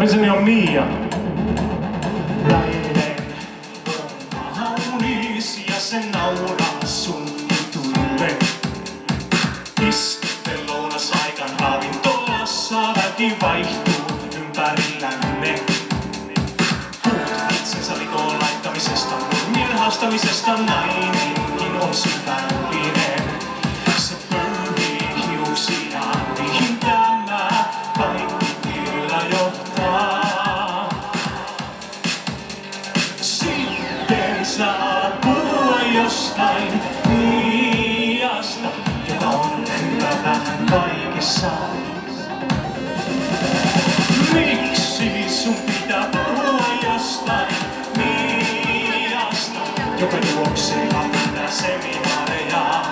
Ystäväni on Mia. Nainen on kaunis ja se nauraa sun jutuille. Istutte lounasaikan ravintolassa, väki vaihtuu ympärillämme. Puhut itsensä likoon laittamisesta, nurmien haastamisesta, nainenkin on syvällinen. Se pöyhii hiuksiaan, mihin tämä kaikki kyllä johtaa. Sitten saat puhua jostain Miasta, joka on hyvä vähän kaikessa. Miksi sun pitää puhua jostain Miasta, joka juoksee lähtää seminaareja?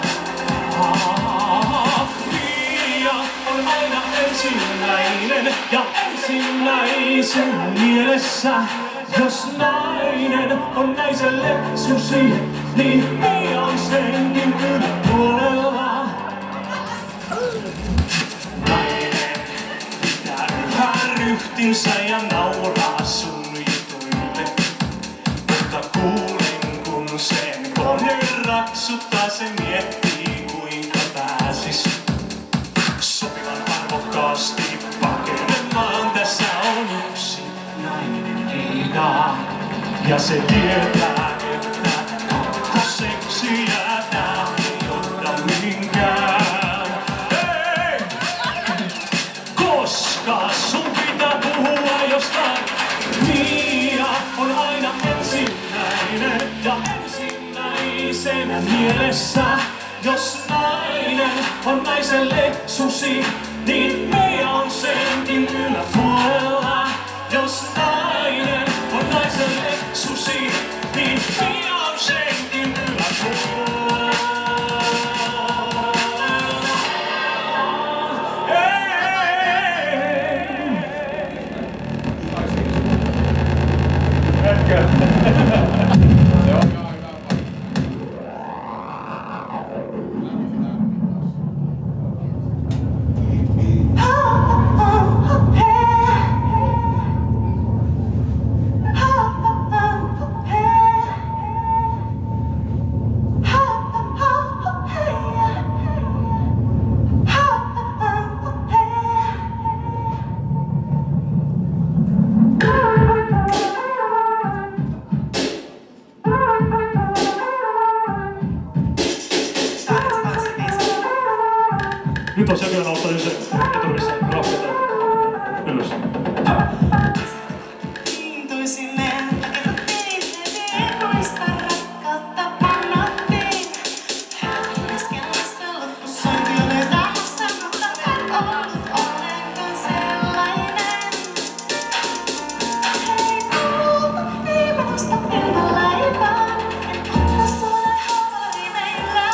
Mia on aina ensimmäinen ja ensimmäisen mielessä. Jos nainen on naiselle susi, niin Mia on senkin yläpuolella. Nainen pitää yhä ryhtinsä ja nauraa sun jutuille. Mutta kuulin kun sen kone raksuttaa, se miettii kuinka pääsis sopivan arvokkaasti pakenemaan. Tässä on yksi nainen liikaa ja se tietää, että seksiä tää ei johda mihinkään. Hei! Koska sun pitää puhua jostain, Mia on aina ensimmäinen ja ensimmäisenä mielessä. Jos nainen on naiselle susi, niin Mia on senkin yläpuolella. Jos nainen on naiselle susi, niin Mia on senkin yläpuolella. Nyt on se vielä nousta se eturissa rohkeita ylös. Kiintoisinen, ei muista rakkautta pannattiin. Keskellä loppusointi oli tammassa, mutta en ollut ollenkaan sellainen. Hei kulta, ei minusta ilman leipää. En ottaa sulle haavani meillä.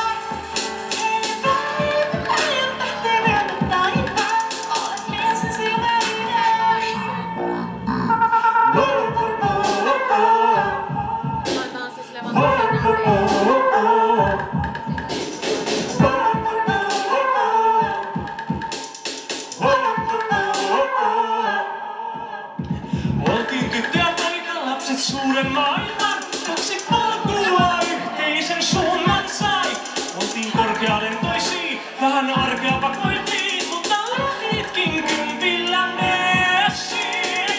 Hei päivä, aion lähteä vielä taivaan. Olet mies silmäinen. Oltiin tyttö ja poika, lapset suuren maailman. Kaksi polkua yhteisen suunnan sai. Oltiin korkealentoisia, vähän arkea pakoiltiin, mutta lähditkin kympillä messiin.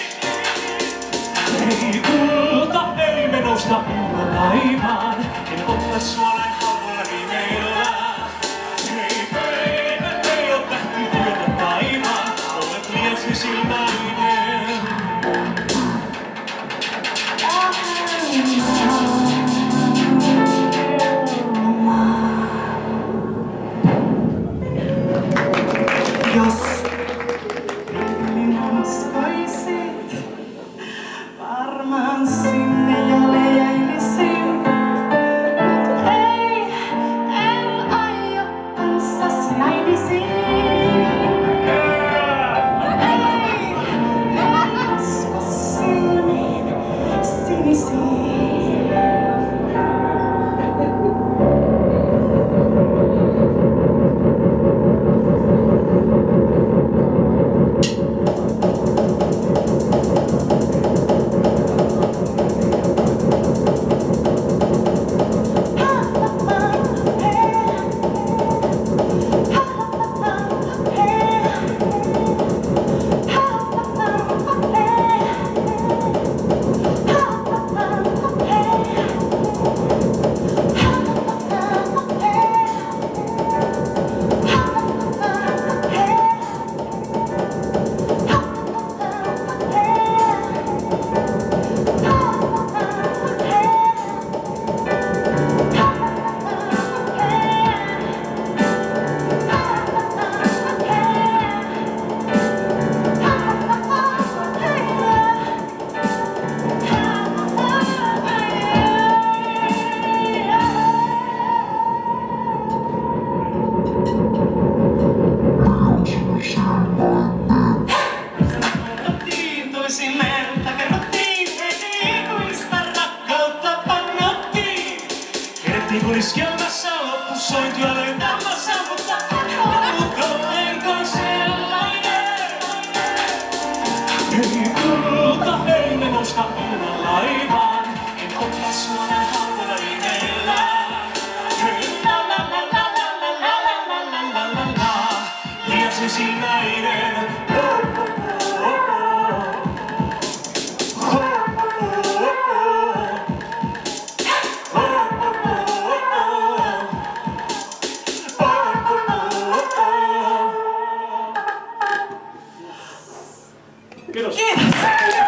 Ei kulta, ei me nousta taivaan. En ottaa sua näin halvoilla rimeillä. Hei baby, ei oo tähti työtä taivaan. Olet liian silmäinen. Jos minä uskoisit, varmaan sinne jo leijailisin. Mut ei, en aio kanssasi naimisiin. Ei, en usko silmiin sinisiin. Kuliskelmassa loppusointia lentämässä, mutta olenko sellainen? Ei kulta, ei me nousta ilman laivaan, en ota sua näin halvalla imeillään. La la la la la la la la la la la la, liian sinisilmäinen. Kiitos. Kiitos!